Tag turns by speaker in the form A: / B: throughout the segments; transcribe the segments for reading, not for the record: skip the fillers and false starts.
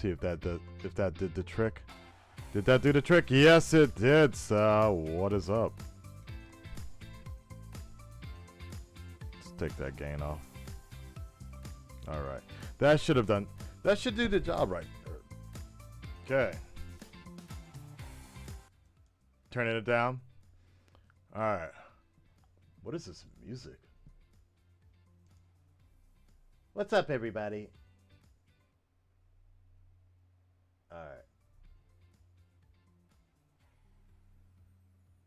A: see if that did the trick. Did that do the trick? Yes, it did. So, what is up? Let's take that gain off. All right, that should have done. That should do the job right. Okay. Turning it down. All right. What is this music? What's up, everybody? All right.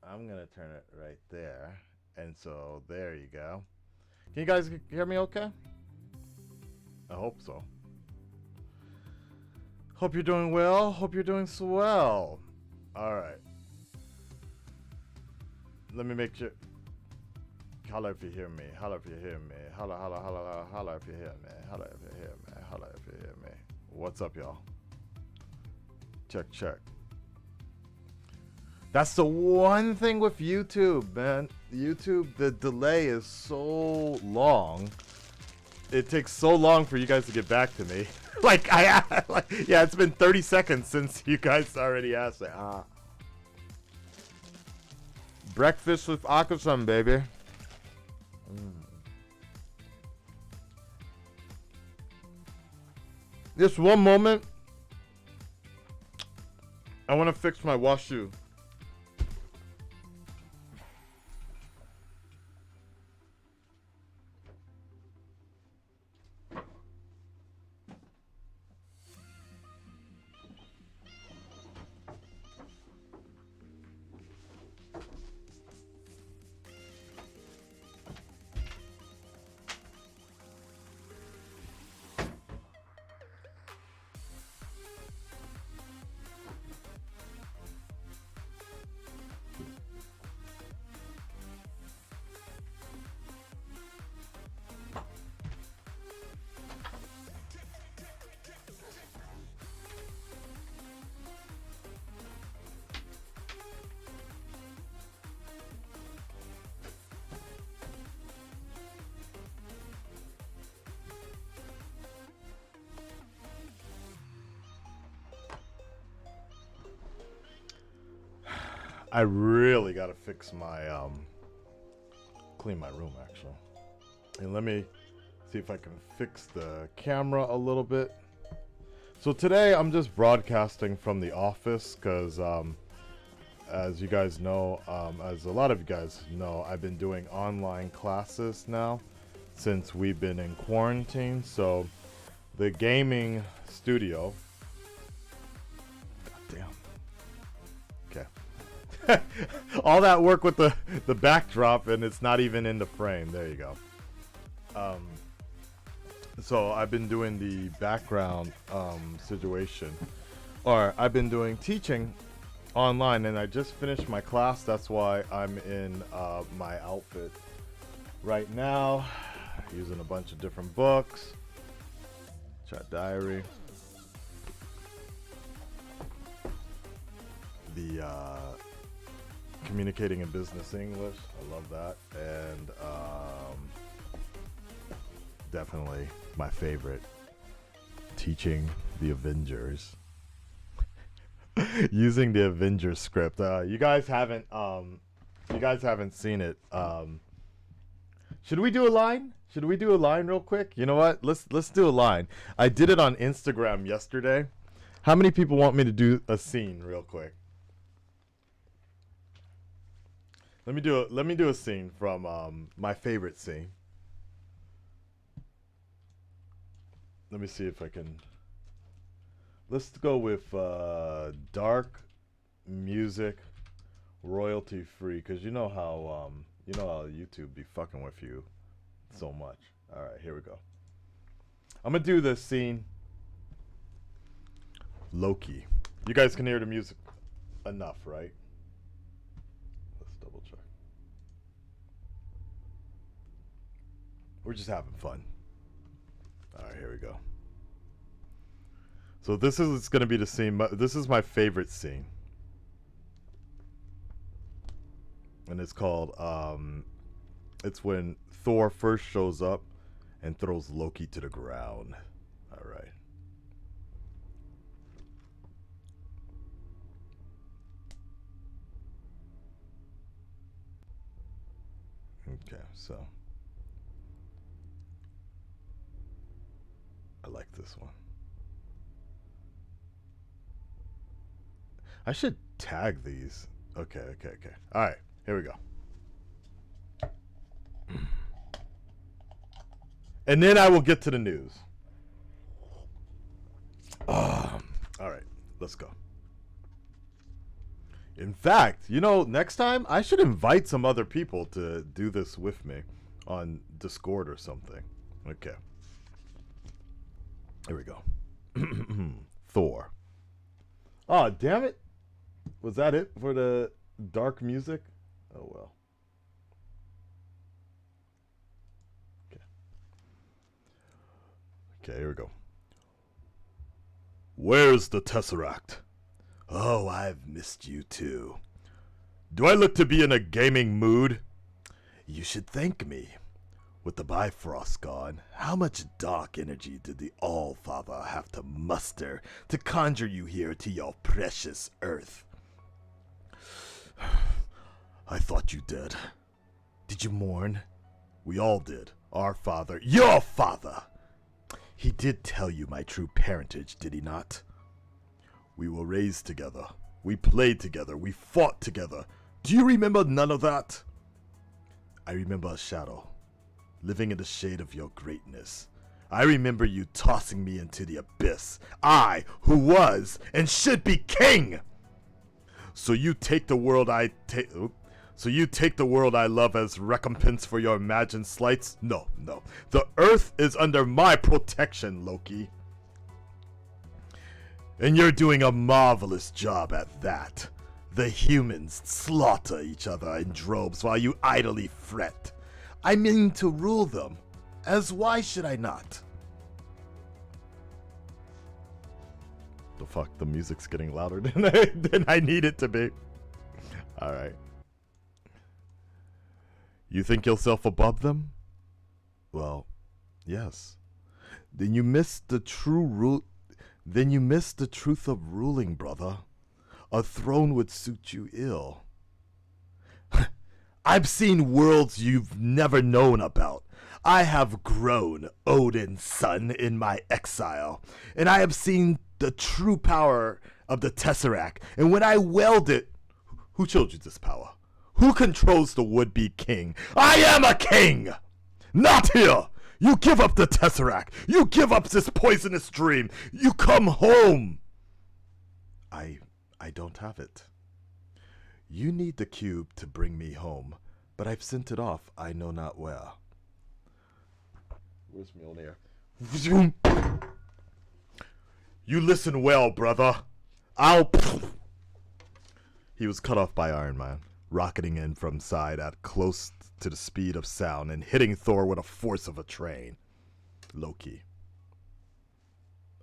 A: I'm gonna turn it right there, and so there you go. Can you guys hear me okay? I hope so. Hope you're doing well. Hope you're doing swell. All right. Let me make sure. Holla if you hear me. Holla if you hear me. Holla, holla, holla, holla, holla if you hear me. Holla if you hear me. Holla if you hear me. What's up, y'all? Check, check. That's the one thing with YouTube, man. YouTube, the delay is so long. It takes so long for you guys to get back to me. Yeah, it's been 30 seconds since you guys already asked it. Breakfast with Akasan, baby. Just one moment. I want to fix my wash shoe. I really gotta fix my clean my room actually. And let me see if I can fix the camera a little bit. So today I'm just broadcasting from the office because as you guys know, as a lot of you guys know, I've been doing online classes now since we've been in quarantine. So the gaming studio, goddamn. Okay. All that work with the backdrop and it's not even in the frame. There you go. So I've been doing the background situation, or I've been doing teaching online, and I just finished my class. That's why I'm in my outfit right now, using a bunch of different books. Chat diary. The communicating in business English. I love that. And definitely my favorite, teaching the Avengers. Using the Avengers script. You guys haven't seen it. Should we do a line? Should we do a line real quick? You know what? Let's do a line. I did it on Instagram yesterday. How many people want me to do a scene real quick? Let me do a scene from my favorite scene. Let me see if I can. Let's go with dark music, royalty free, because you know how YouTube be fucking with you so much. All right, here we go. I'm gonna do this scene. Loki. You guys can hear the music enough, right? Let's double check. We're just having fun. All right, here we go. So this is going to be the scene. This is my favorite scene. And it's called, it's when Thor first shows up and throws Loki to the ground. All right. Okay, so I like this one. I should tag these. Okay. All right, here we go. And then I will get to the news. All right, let's go. In fact, next time I should invite some other people to do this with me on Discord or something. Okay. Here we go. Thor. Oh, damn it. Was that it for the dark music? Oh, well. Okay, here we go. Where's the Tesseract? Oh, I've missed you too. Do I look to be in a gaming mood? You should thank me. With the Bifrost gone, how much dark energy did the All-Father have to muster to conjure you here to your precious Earth? I thought you did. Did you mourn? We all did. Our father, your father! He did tell you my true parentage, did he not? We were raised together. We played together. We fought together. Do you remember none of that? I remember a shadow, living in the shade of your greatness. I remember you tossing me into the abyss. I, who was and should be king! So you take the world I love as recompense for your imagined slights? No. The earth is under my protection, Loki. And you're doing a marvelous job at that. The humans slaughter each other in droves while you idly fret. I mean to rule them, as why should I not? The fuck, the music's getting louder than I need it to be. Alright. You think yourself above them? Well, yes. Then you miss the truth of ruling, brother. A throne would suit you ill. I've seen worlds you've never known about. I have grown Odin's son in my exile, and I have seen the true power of the Tesseract. And when I wield it, who showed you this power? Who controls the would-be king? I am a king! Not here! You give up the Tesseract! You give up this poisonous dream! You come home! I don't have it. You need the cube to bring me home, but I've sent it off I know not where. Where's Mjolnir? You listen well, brother. He was cut off by Iron Man, rocketing in from side at close to the speed of sound and hitting Thor with the force of a train. Loki.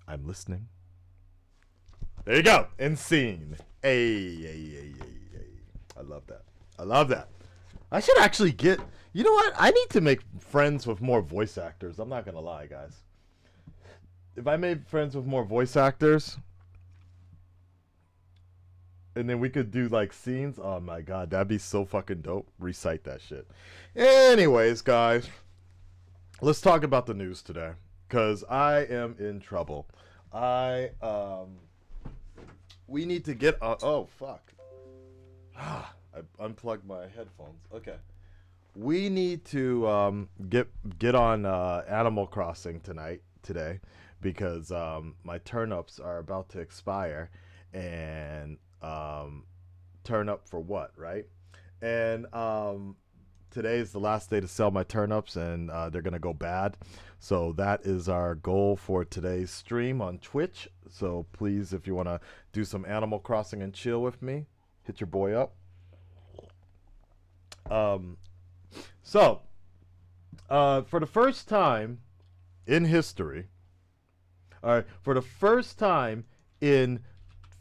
A: I'm listening. There you go. And scene. Hey. I love that. I should actually get... You know what? I need to make friends with more voice actors. I'm not going to lie, guys. If I made friends with more voice actors... And then we could do like scenes. Oh my god, that'd be so fucking dope. Recite that shit. Anyways, guys, let's talk about the news today, because I am in trouble. We need to get oh fuck. I unplugged my headphones. Okay. We need to get on Animal Crossing today, because my turnips are about to expire, and turn up for what, right? And today is the last day to sell my turnips, and they're gonna go bad. So that is our goal for today's stream on Twitch. So please, if you want to do some Animal Crossing and chill with me, hit your boy up. So for the first time in history, for the first time in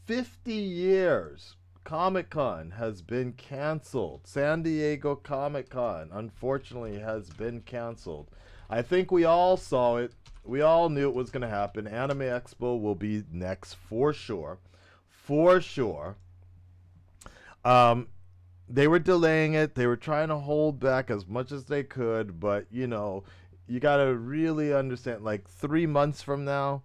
A: 50 years, Comic-Con has been canceled. San Diego Comic-Con, unfortunately, has been canceled. I think we all saw it. We all knew it was going to happen. Anime Expo will be next for sure. For sure. they were delaying it. They were trying to hold back as much as they could, but you got to really understand, like 3 months from now,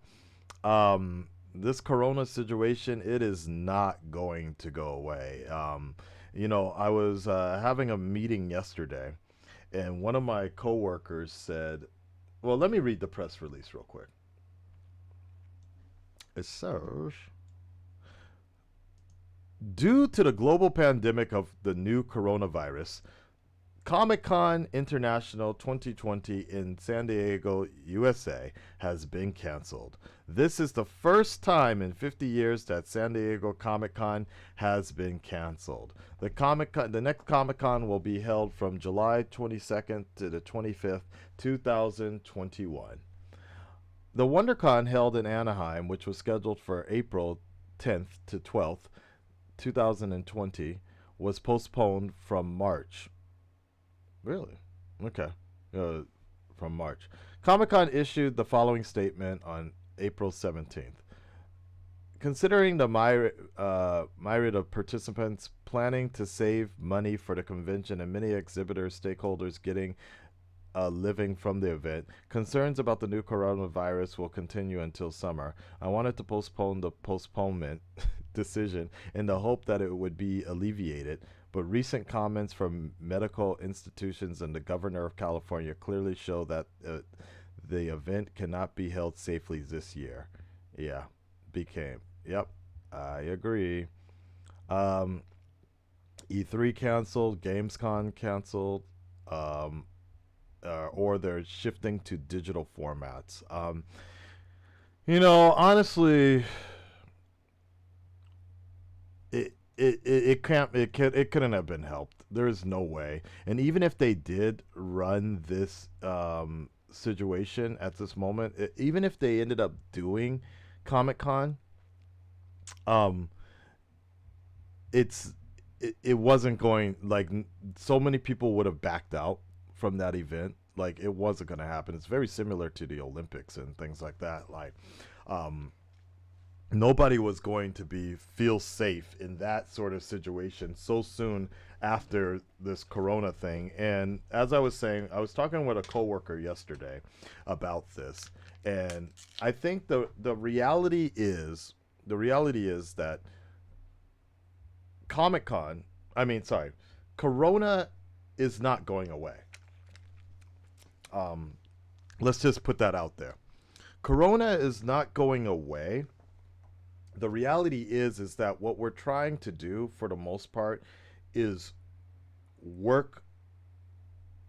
A: this corona situation, it is not going to go away. I was having a meeting yesterday, and one of my coworkers said, well, let me read the press release real quick. It says, due to the global pandemic of the new coronavirus, Comic Con International 2020 in San Diego, USA has been canceled. This is the first time in 50 years that San Diego Comic Con has been canceled. The next Comic Con will be held from July 22nd to the 25th, 2021. The WonderCon held in Anaheim, which was scheduled for April 10th to 12th, 2020, was postponed from March. Really? Okay. From March. Comic Con issued the following statement on April 17th. Considering the myriad of participants planning to save money for the convention and many exhibitors, stakeholders getting a living from the event, concerns about the new coronavirus will continue until summer. I wanted to postpone the postponement decision in the hope that it would be alleviated, but recent comments from medical institutions and the governor of California clearly show that the event cannot be held safely this year. Yeah, Yep, I agree. E3 canceled, Gamescom canceled, or they're shifting to digital formats. Honestly, it couldn't have been helped. There is no way. And even if they did run this situation at this moment, even if they ended up doing Comic Con, it wasn't going, like, so many people would have backed out from that event. Like, it wasn't going to happen. It's very similar to the Olympics and things like that. Like, nobody was going to feel safe in that sort of situation so soon after this corona thing. And as I was saying, I was talking with a coworker yesterday about this, and I think the reality is that corona is not going away. Let's just put that out there. Corona is not going away. The reality is that what we're trying to do for the most part is work.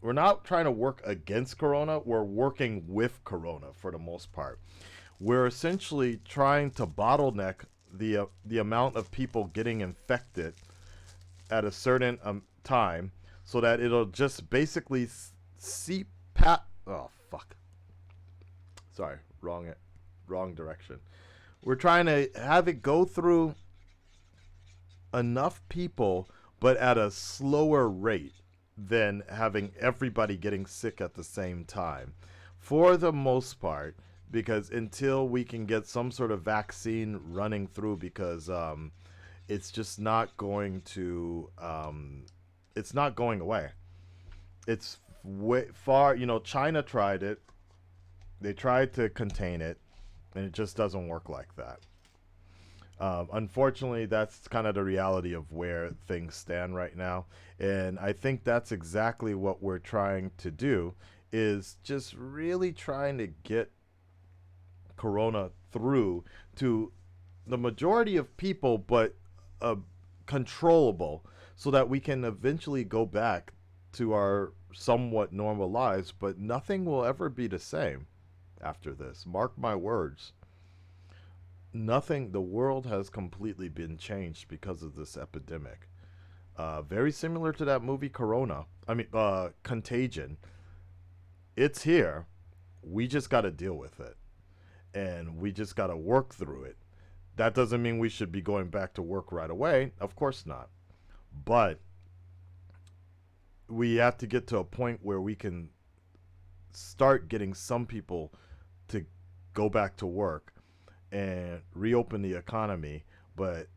A: We're not trying to work against corona. We're working with corona for the most part. We're essentially trying to bottleneck the amount of people getting infected at a certain time, so that it'll just basically seep pat. Oh fuck! Sorry, wrong direction. We're trying to have it go through enough people, but at a slower rate than having everybody getting sick at the same time. For the most part, because until we can get some sort of vaccine running through, because it's just not going to, it's not going away. It's way far, China tried it. They tried to contain it, and it just doesn't work like that. Unfortunately, that's kind of the reality of where things stand right now. And I think that's exactly what we're trying to do, is just really trying to get corona through to the majority of people, but controllable, so that we can eventually go back to our somewhat normal lives. But nothing will ever be the same after this. Mark my words. Nothing. The world has completely been changed because of this epidemic. Very similar to that movie Contagion. It's here. We just got to deal with it, and we just got to work through it. That doesn't mean we should be going back to work right away. Of course not. But we have to get to a point where we can start getting some people to go back to work and reopen the economy. But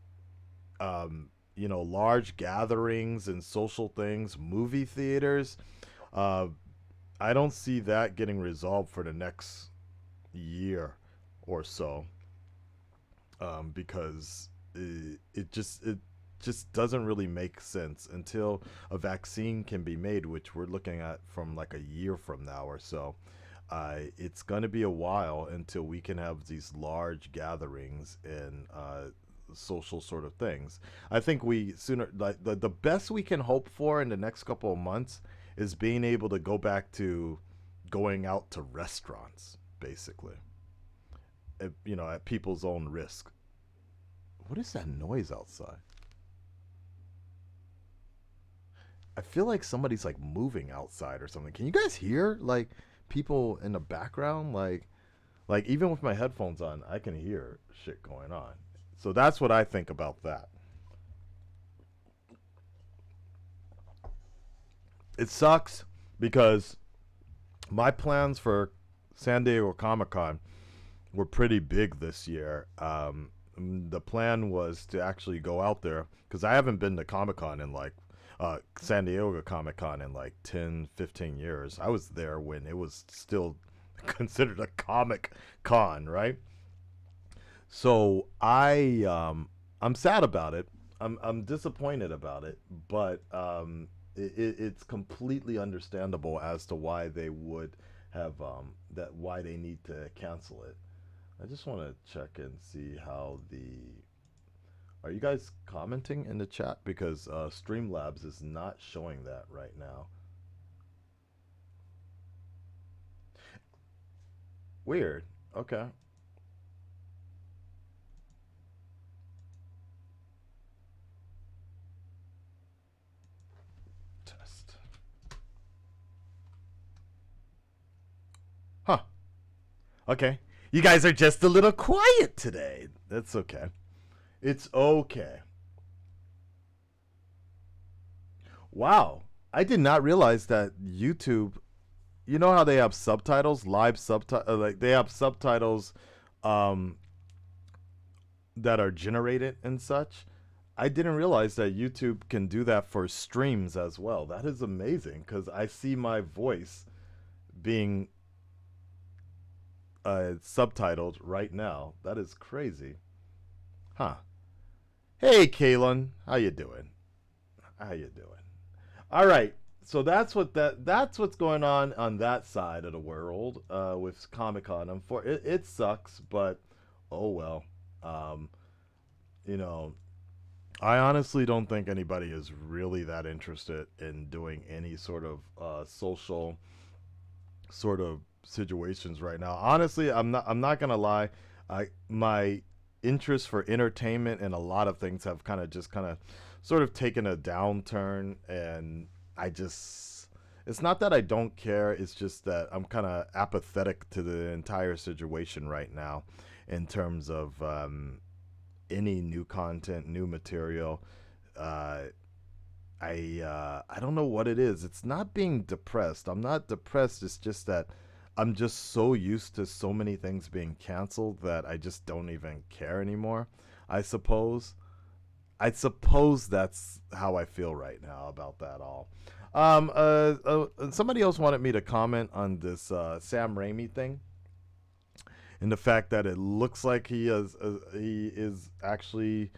A: large gatherings and social things, movie theaters. Uh, I don't see that getting resolved for the next year or so, because it just doesn't really make sense until a vaccine can be made, which we're looking at from like a year from now or so. It's going to be a while until we can have these large gatherings and social sort of things. I think we sooner, like the best we can hope for in the next couple of months is being able to go back to going out to restaurants, basically, at people's own risk. What is that noise outside? I feel like somebody's like moving outside or something. Can you guys hear like people in the background? Like even with my headphones on, I can hear shit going on. So that's what I think about that. It sucks because my plans for San Diego Comic Con were pretty big this year. The plan was to actually go out there because I haven't been to Comic Con in like San Diego Comic Con in like 10, 15 years. I was there when it was still considered a comic con, right? So I'm sad about it. I'm disappointed about it, but it's completely understandable as to why they would have why they need to cancel it. I just want to check and see how the are you guys commenting in the chat because Streamlabs is not showing that right now. Weird. Okay. Test. Huh. Okay. You guys are just a little quiet today. That's okay. It's okay. Wow. I did not realize that YouTube, you know how they have subtitles, live subtitles, like they have subtitles um, that are generated and such. I didn't realize that YouTube can do that for streams as well. That is amazing because I see my voice being subtitled right now. That is crazy. Huh. Hey, Kalen. How you doing? How you doing? All right. So that's what's going on that side of the world with Comic Con. It sucks, but oh well. Um, you know, I honestly don't think anybody is really that interested in doing any sort of social sort of situations right now. Honestly, I'm not gonna lie. My interest for entertainment and a lot of things have kind of sort of taken a downturn, and I just it's not that I don't care. It's just that I'm kind of apathetic to the entire situation right now, in terms of any new content, new material. Uh, I don't know what it is. It's not being depressed. I'm not depressed. It's just that I'm just so used to so many things being canceled that I just don't even care anymore. I suppose. I suppose that's how I feel right now about that all. Somebody else wanted me to comment on this Sam Raimi thing and the fact that it looks like he is actually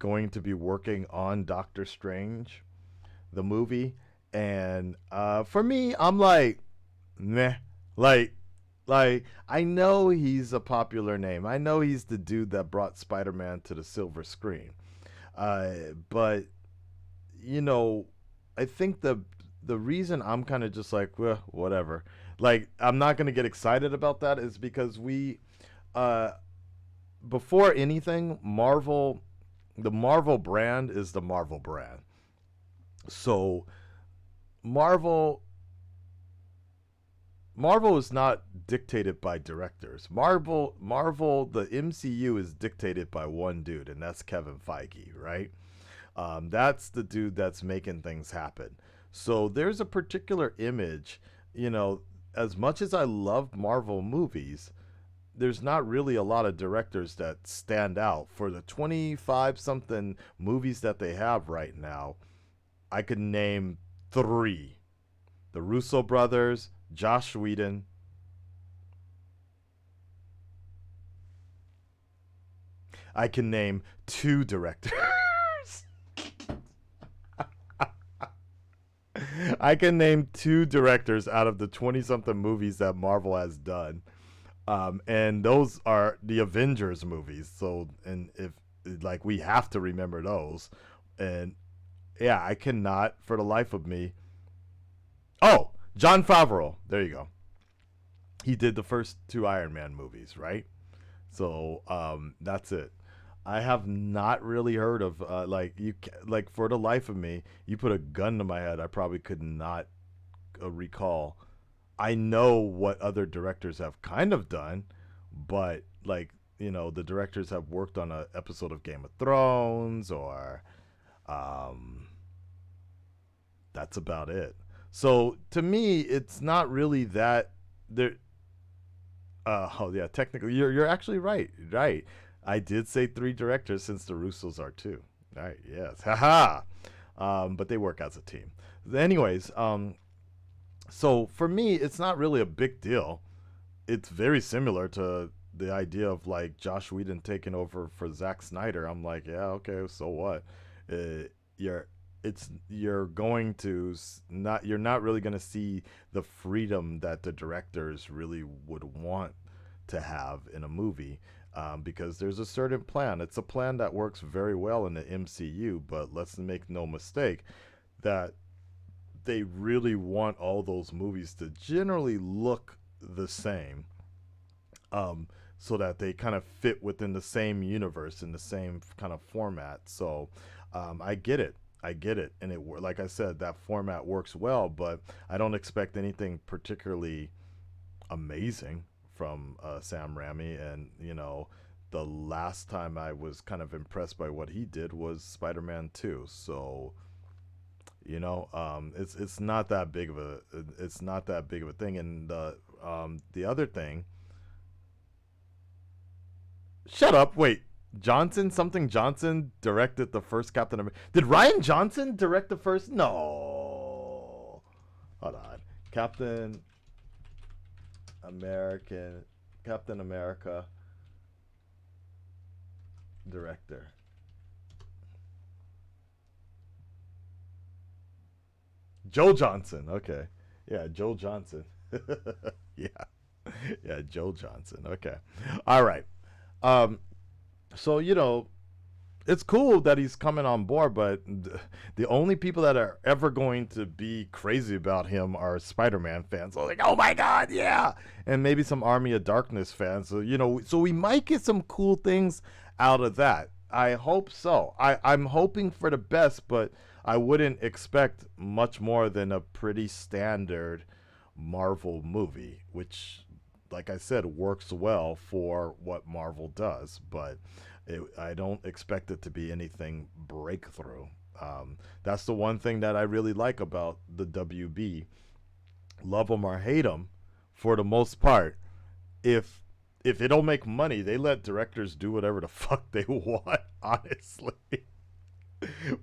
A: going to be working on Doctor Strange, the movie. And for me, I'm like, meh. Like, I know he's a popular name. I know he's the dude that brought Spider-Man to the silver screen. But you know, I think the reason I'm kind of just like, well, whatever. Like, I'm not gonna get excited about that is because uh, before anything, the Marvel brand is the Marvel brand. So Marvel Marvel is not dictated by directors. Marvel, the MCU is dictated by one dude, and that's Kevin Feige, right? That's the dude that's making things happen. So there's a particular image, you know. As much as I love Marvel movies, there's not really a lot of directors that stand out for the 25 something movies that they have right now. I could name three: the Russo brothers, Josh Whedon. I can name two directors. I can name two directors out of the 20 something movies that Marvel has done. And those are the Avengers movies. So, and if like we have to remember those. And yeah, I cannot for the life of me. Oh, Jon Favreau. There you go. He did the first two Iron Man movies, right? So that's it. I have not really heard of like for the life of me, you put a gun to my head, I probably could not recall. I know what other directors have kind of done, but like the directors have worked on an episode of Game of Thrones, or um, that's about it. So to me, it's not really that there. Oh yeah, technically, you're actually right. Right, I did say three directors since the Russos are two. All right, yes, haha. But they work as a team. Anyways, so for me, it's not really a big deal. It's very similar to the idea of like Josh Whedon taking over for Zack Snyder. I'm like, yeah, okay, so what? You're you're going to not you're not really going to see the freedom that the directors really would want to have in a movie, because there's a certain plan. It's a plan that works very well in the MCU, but let's make no mistake that they really want all those movies to generally look the same, so that they kind of fit within the same universe in the same kind of format. So I get it. I get it, and like I said, that format works well. But I don't expect anything particularly amazing from Sam Raimi. And the last time I was kind of impressed by what he did was Spider-Man 2. So it's not that big of a thing. And the other thing, shut up, wait. Johnson directed the first Captain America. Did Ryan Johnson direct the first? No. Hold on. Captain America director. Joe Johnson. Okay. Yeah, Joe Johnson. Yeah. Yeah, Joe Johnson. Okay. All right. Um so it's cool that he's coming on board, but the only people that are ever going to be crazy about him are Spider-Man fans. So like, oh my God, yeah, and maybe some Army of Darkness fans. So so we might get some cool things out of that. I hope so. I'm hoping for the best, but I wouldn't expect much more than a pretty standard Marvel movie, which, like I said, works well for what Marvel does, but I don't expect it to be anything breakthrough. That's the one thing that I really like about the WB. Love them or hate them, for the most part, if it don't make money, they let directors do whatever the fuck they want, honestly.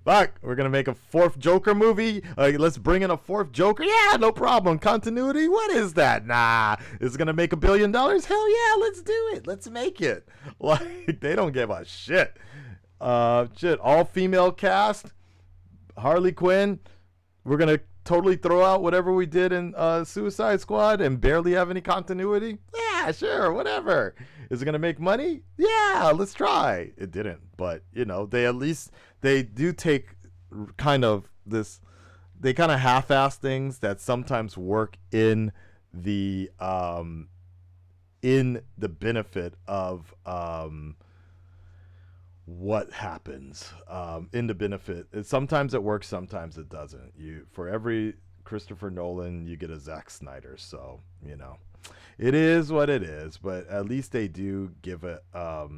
A: Fuck, we're gonna make a fourth Joker movie. Let's bring in a fourth Joker. Yeah, no problem. Continuity. What is that? Nah, it's gonna make $1 billion. Hell yeah, let's do it. Let's make it. Like, they don't give a shit. Shit. All female cast. Harley Quinn. We're gonna totally throw out whatever we did in Suicide Squad and barely have any continuity. Yeah, sure, whatever. Is it gonna make money? Yeah, let's try. It didn't, but they do take kind of this. They kind of half-ass things that sometimes work in the benefit of what happens, in the benefit. Sometimes it works, sometimes it doesn't. For every Christopher Nolan, you get a Zack Snyder. So it is what it is. But at least they do give it a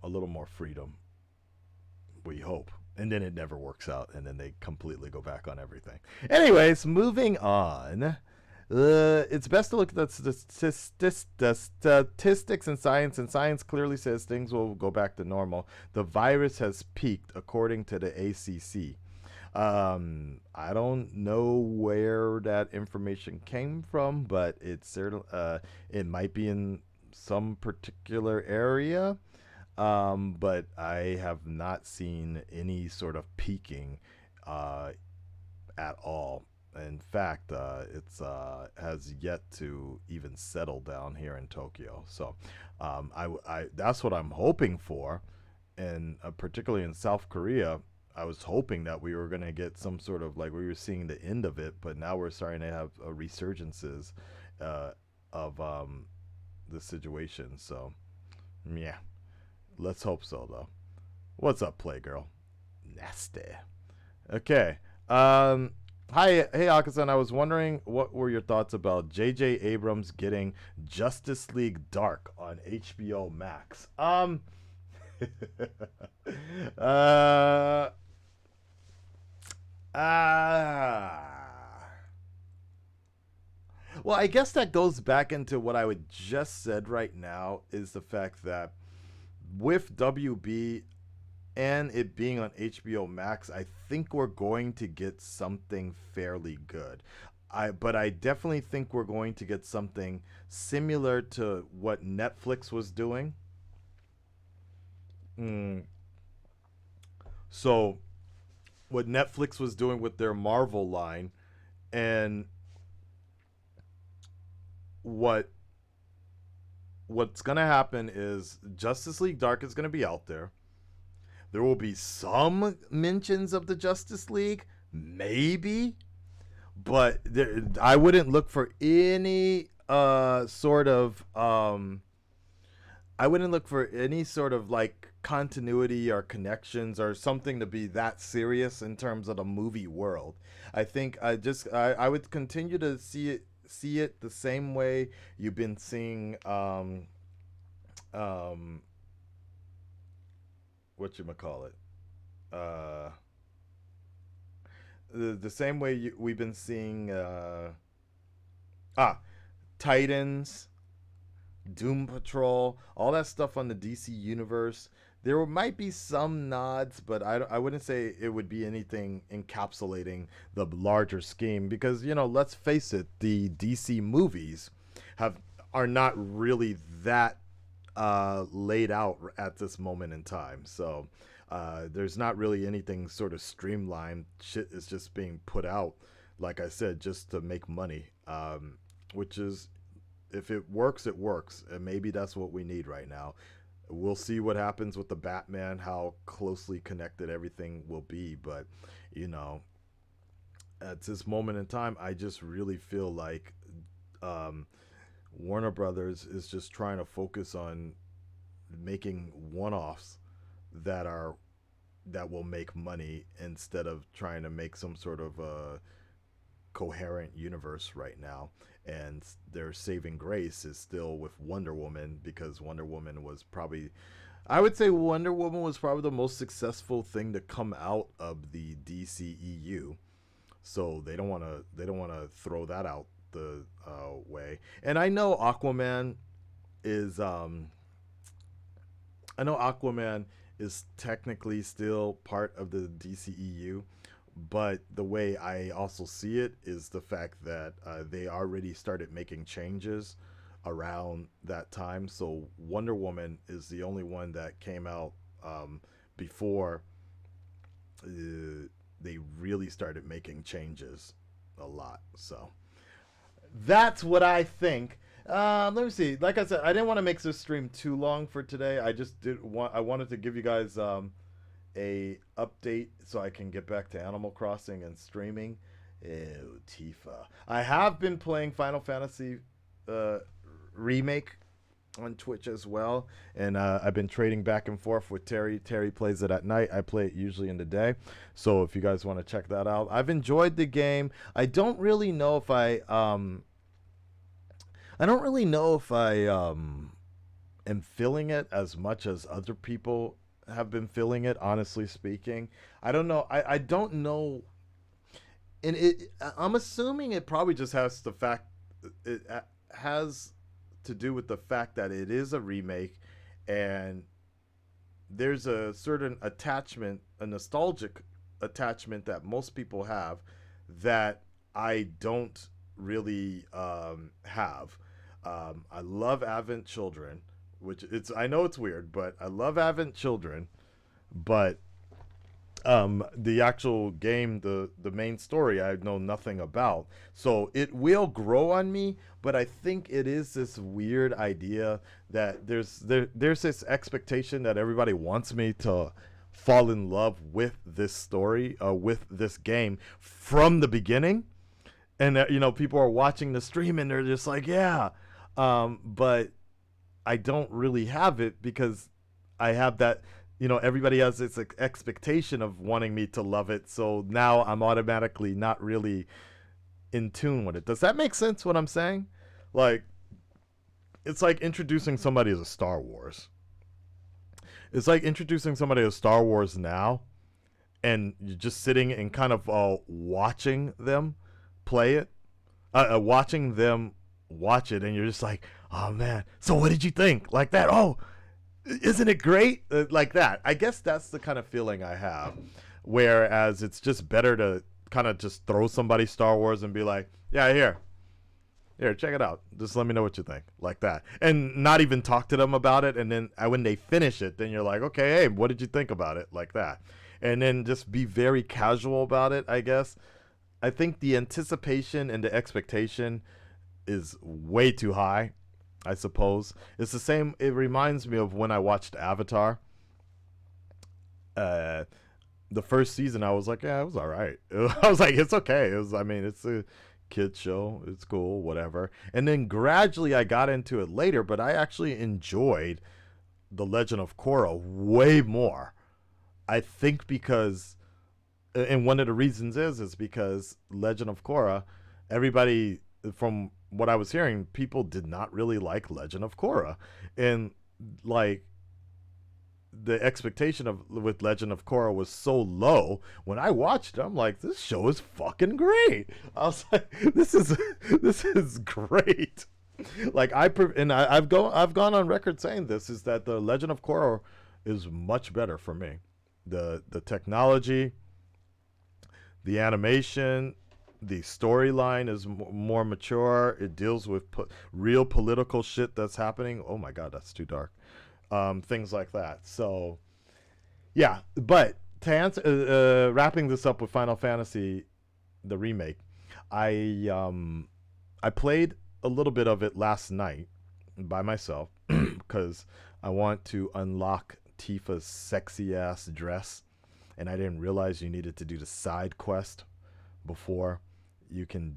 A: little more freedom, we hope. And then it never works out, and then they completely go back on everything. Anyways, moving on. It's best to look at the statistics in science, and science clearly says things will go back to normal. The virus has peaked, according to the ACC. I don't know where that information came from, but it's certainly it might be in some particular area. But I have not seen any sort of peaking uh, at all. In fact, it's has yet to even settle down here in Tokyo. So, that's what I'm hoping for, and particularly in South Korea. I was hoping that we were going to get some sort of, like, we were seeing the end of it, but now we're starting to have resurgences uh, of the situation. So, yeah, let's hope so, though. What's up, Playgirl? Nasty. Okay. Hi, hey Akasan. I was wondering what were your thoughts about J.J. Abrams getting Justice League Dark on HBO Max? uh, ah. Well, I guess that goes back into what I would just said right now, is the fact that with WB and it being on HBO Max, I think we're going to get something fairly good. But I definitely think we're going to get something similar to what Netflix was doing. Mm. So what Netflix was doing with their Marvel line, and what what's gonna happen is Justice League Dark is gonna be out there. There will be some mentions of the Justice League, maybe, but I wouldn't look for any I wouldn't look for any sort of like continuity or connections or something to be that serious in terms of the movie world. I think I would continue to see it the same way you've been seeing um what you call it, uh the same way we've been seeing ah Titans, Doom Patrol, all that stuff on the DC universe. There might be some nods, but I wouldn't say it would be anything encapsulating the larger scheme, because, let's face it, the DC movies have are not really that laid out at this moment in time. So there's not really anything sort of streamlined. Shit is just being put out, like I said, just to make money, which is, if it works, it works. And maybe that's what we need right now. We'll see what happens with the Batman, how closely connected everything will be. But, at this moment in time, I just really feel like um, Warner Brothers is just trying to focus on making one-offs that are that will make money, instead of trying to make some sort of coherent universe right now. And their saving grace is still with Wonder Woman, because Wonder Woman was probably, I would say Wonder Woman was probably the most successful thing to come out of the DCEU. So they don't want to throw that out the way. And is um I know Aquaman is technically still part of the DCEU, but the way I also see it is the fact that they already started making changes around that time. So Wonder Woman is the only one that came out before they really started making changes a lot. So that's what I think. Let me see. Like I said, I didn't want to make this stream too long for today. I wanted to give you guys a update so I can get back to Animal Crossing and streaming. Ew, Tifa. I have been playing Final Fantasy Remake on Twitch as well, and I've been trading back and forth with Terry. Terry plays it at night. I play it usually in the day. So if you guys want to check that out, I've enjoyed the game. I don't really know if I am feeling it as much as other people have been feeling it, honestly speaking. I don't know. I don't know. And I'm assuming it probably just has the fact it has to do with the fact that it is a remake, and there's a certain attachment, a nostalgic attachment that most people have that I don't really have. I love Advent Children, which it's I know it's weird, but I love Advent Children. But the actual game, the main story, I know nothing about. So it will grow on me, but I think it is this weird idea that there's this expectation that everybody wants me to fall in love with this story, with this game from the beginning. And people are watching the stream and they're just like, yeah, but I don't really have it because I have that. Everybody has this expectation of wanting me to love it, so now I'm automatically not really in tune with it. Does that make sense? What I'm saying? Like, it's like introducing somebody to Star Wars. It's like introducing somebody to Star Wars now, and you're just sitting and kind of watching them play it, watching them watch it, and you're just like, oh man, so what did you think? Like that? Oh, isn't it great? Like that. I guess that's the kind of feeling I have. Whereas it's just better to kind of just throw somebody Star Wars and be like, yeah, here, check it out. Just let me know what you think. Like that. And not even talk to them about it. And then when they finish it, then you're like, okay, hey, what did you think about it? Like that. And then just be very casual about it, I guess. I think the anticipation and the expectation is way too high, I suppose. It's the same. It reminds me of when I watched Avatar. The first season, I was like, yeah, it was all right. I was like, it's okay. It's a kid's show. It's cool, whatever. And then gradually I got into it later, but I actually enjoyed The Legend of Korra way more. I think because, and one of the reasons is because Legend of Korra, everybody, from what I was hearing, people did not really like Legend of Korra. And like, the expectation of with Legend of Korra was so low. When I watched it, I'm like, this show is fucking great. I was like, this is great. Like I've gone on record saying this is that the Legend of Korra is much better for me. The technology, the animation, the storyline is more mature. It deals with real political shit that's happening. Oh my god, that's too dark. Things like that. So, yeah. But to answer, wrapping this up with Final Fantasy, the remake, I played a little bit of it last night by myself because I want to unlock Tifa's sexy ass dress, and I didn't realize you needed to do the side quest before you can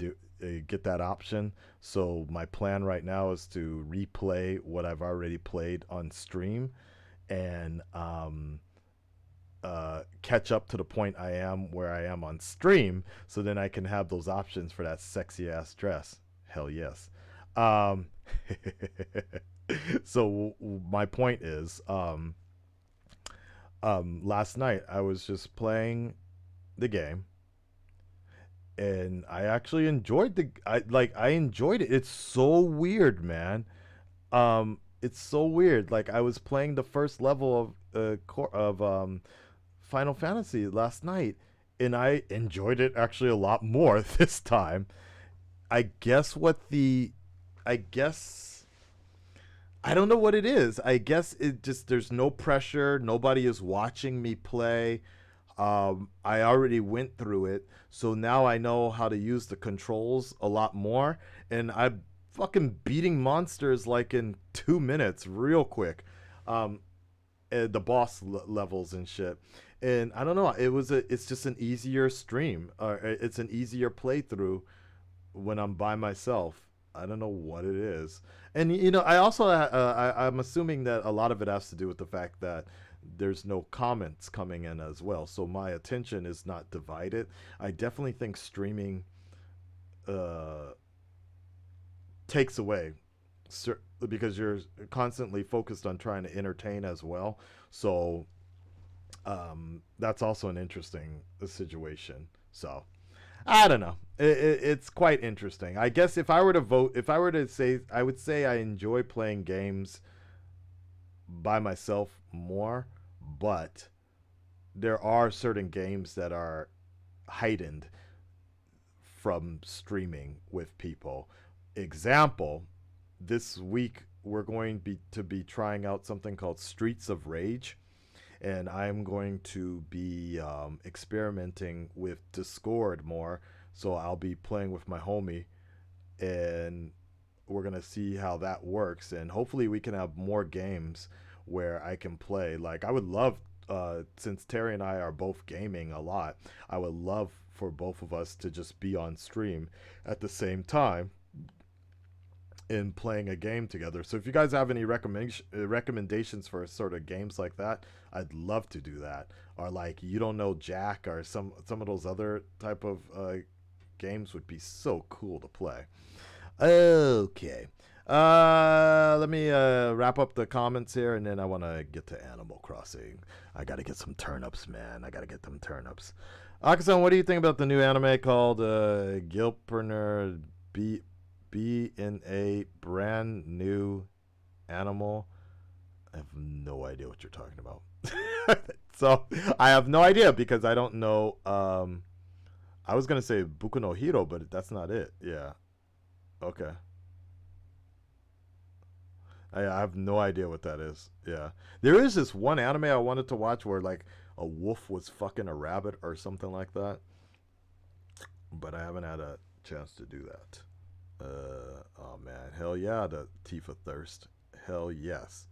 A: get that option. So my plan right now is to replay what I've already played on stream and catch up to the point I am where I am on stream, so then I can have those options for that sexy ass dress. Hell yes. So my point is, last night I was just playing the game, and I actually enjoyed I enjoyed it. It's so weird, man. It's so weird. Like, I was playing the first level of Final Fantasy last night, and I enjoyed it actually a lot more this time. I guess I guess I don't know what it is. I guess it just there's no pressure. Nobody is watching me play. I already went through it, so now I know how to use the controls a lot more, and I'm fucking beating monsters like in 2 minutes, real quick. The boss levels and shit, and I don't know. It's just an easier stream, or it's an easier playthrough when I'm by myself. I don't know what it is, and I also I'm assuming that a lot of it has to do with the fact that there's no comments coming in as well, so my attention is not divided. I definitely think streaming takes away, because you're constantly focused on trying to entertain as well. So that's also an interesting situation. So I don't know. It's quite interesting. I guess if I were to vote, if I were to say, I would say I enjoy playing games by myself more, but there are certain games that are heightened from streaming with people. Example, this week we're going to be trying out something called Streets of Rage, and I'm going to be experimenting with Discord more. So I'll be playing with my homie, and we're gonna see how that works, and hopefully we can have more games where I can play. Like I would love, since Terry and I are both gaming a lot, I would love for both of us to just be on stream at the same time in playing a game together. So if you guys have any recommendations for sort of games like that, I'd love to do that. Or like You Don't Know Jack, or some of those other type of games would be so cool to play. Okay. Let me wrap up the comments here, and then I want to get to Animal Crossing. I got to get some turnips, man. I got to get them turnips. Akasan, what do you think about the new anime called Gilperner B in a brand new animal? I have no idea what you're talking about. So I have no idea because I don't know. I was gonna say Buku no Hero, but that's not it. Yeah. Okay. I have no idea what that is. Yeah. There is this one anime I wanted to watch where like a wolf was fucking a rabbit or something like that, but I haven't had a chance to do that. Oh man, hell yeah, the Tifa thirst. Hell yes.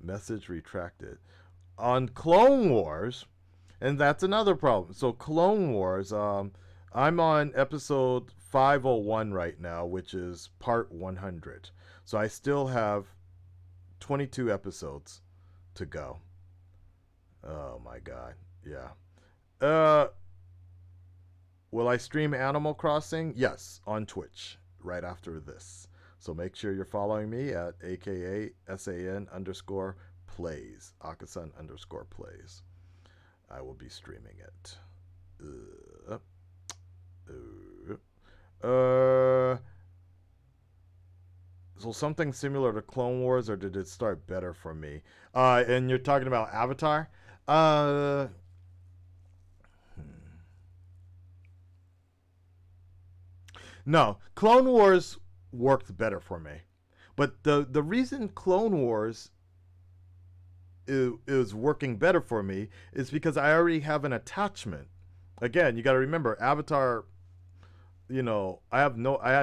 A: Message retracted. On Clone Wars, and that's another problem. So Clone Wars, I'm on episode 501 right now, which is part 100. So I still have 22 episodes to go. Oh my god. Yeah. Uh will I stream Animal Crossing? Yes, on Twitch right after this. So make sure you're following me at AKASAN underscore plays. Akasan underscore plays. I will be streaming it. So something similar to Clone Wars, or did it start better for me? And you're talking about Avatar? Uh, no, Clone Wars worked better for me. But the reason Clone Wars is working better for me is because I already have an attachment. Again, you got to remember Avatar. I had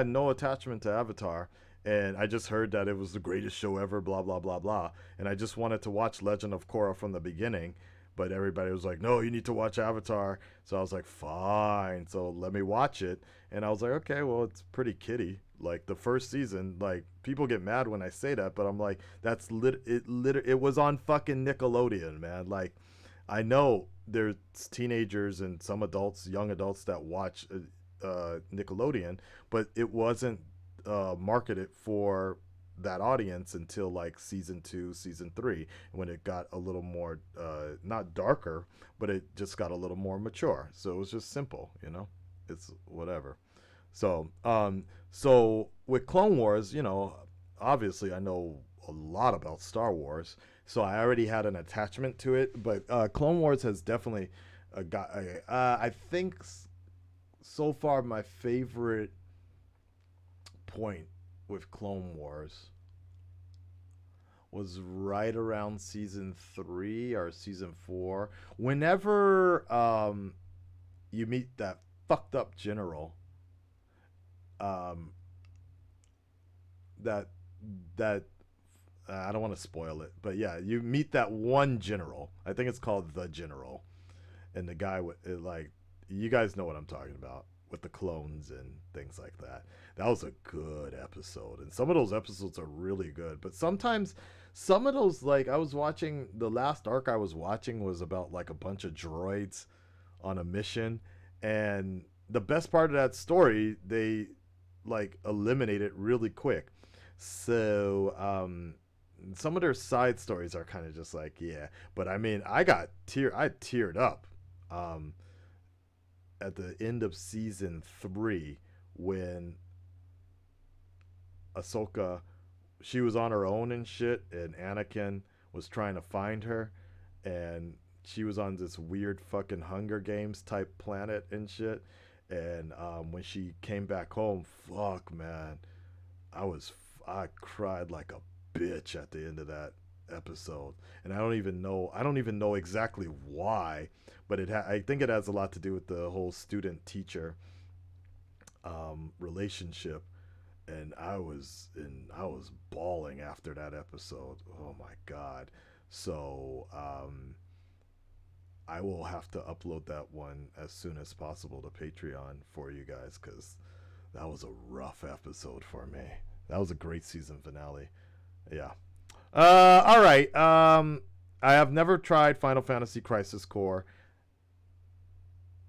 A: no attachment to Avatar, and I just heard that it was the greatest show ever. Blah blah blah blah, and I just wanted to watch Legend of Korra from the beginning. But everybody was like, "No, you need to watch Avatar." So I was like, "Fine." So let me watch it, and I was like, "Okay, well, it's pretty kiddie." Like the first season, like people get mad when I say that, but I'm like, it was on fucking Nickelodeon, man. Like I know there's teenagers and some adults, young adults that watch Nickelodeon, but it wasn't marketed for that audience until like season 2, season 3, when it got a little more not darker, but it just got a little more mature. So it was just simple, It's whatever. So with Clone Wars, obviously I know a lot about Star Wars, so I already had an attachment to it. But Clone Wars has definitely got. I think so far my favorite point with Clone Wars was right around season 3 or season 4. Whenever you meet that fucked up general, um, that that I don't want to spoil it, but yeah, you meet that one general. I think it's called the General, and the guy with like, you guys know what I'm talking about with the clones and things like that. That was a good episode, and some of those episodes are really good. But sometimes, some of those, like I was watching the last arc I was watching was about like a bunch of droids on a mission, and the best part of that story they like eliminate it really quick. So some of their side stories are kind of just like, yeah. But I mean, I teared up. Um, at the end of season 3 when Ahsoka, she was on her own and shit, and Anakin was trying to find her, and she was on this weird fucking Hunger Games type planet and shit. And when she came back home, fuck man, I cried like a bitch at the end of that episode, and I don't even know exactly why, but I think it has a lot to do with the whole student teacher relationship, and I was bawling after that episode. Oh my god. So I will have to upload that one as soon as possible to Patreon for you guys, because that was a rough episode for me. That was a great season finale. Yeah. All right. I have never tried Final Fantasy Crisis Core.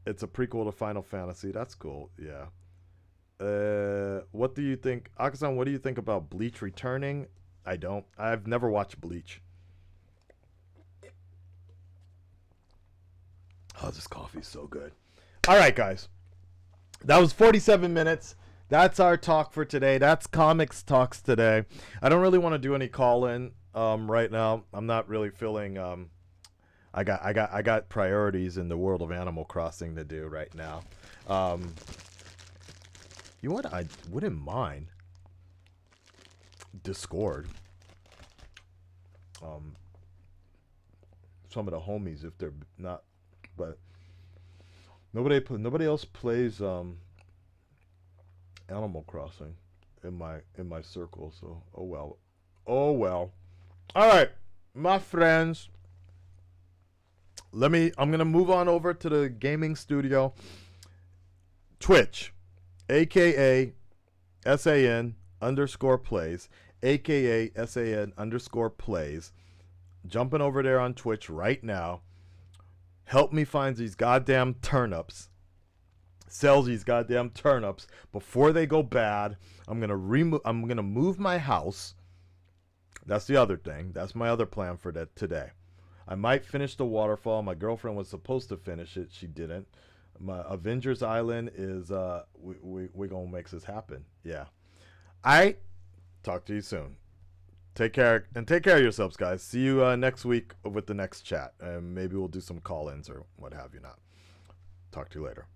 A: It's a prequel to Final Fantasy. That's cool. Yeah. What do you think, Akasan? What do you think about Bleach returning? I've never watched Bleach. Oh, this coffee's so good. All right, guys. That was 47 minutes. That's our talk for today. That's Comics Talks today. I don't really want to do any call-in right now. I'm not really feeling I got priorities in the world of Animal Crossing to do right now. You know what I wouldn't mind? Discord. Some of the homies, if they're not, but nobody else plays Animal Crossing in my circle. So oh well. All right, my friends. I'm gonna move on over to the gaming studio. Twitch, aka SAN_plays, aka SAN_plays. Jumping over there on Twitch right now. Help me find these goddamn turnips. Sell these goddamn turnips before they go bad. I'm gonna move my house. That's the other thing. That's my other plan for today. I might finish the waterfall. My girlfriend was supposed to finish it. She didn't. My Avengers Island is we gonna make this happen. Yeah. I talk to you soon. Take care of yourselves, guys. See you next week with the next chat, and maybe we'll do some call-ins or what have you not. Talk to you later.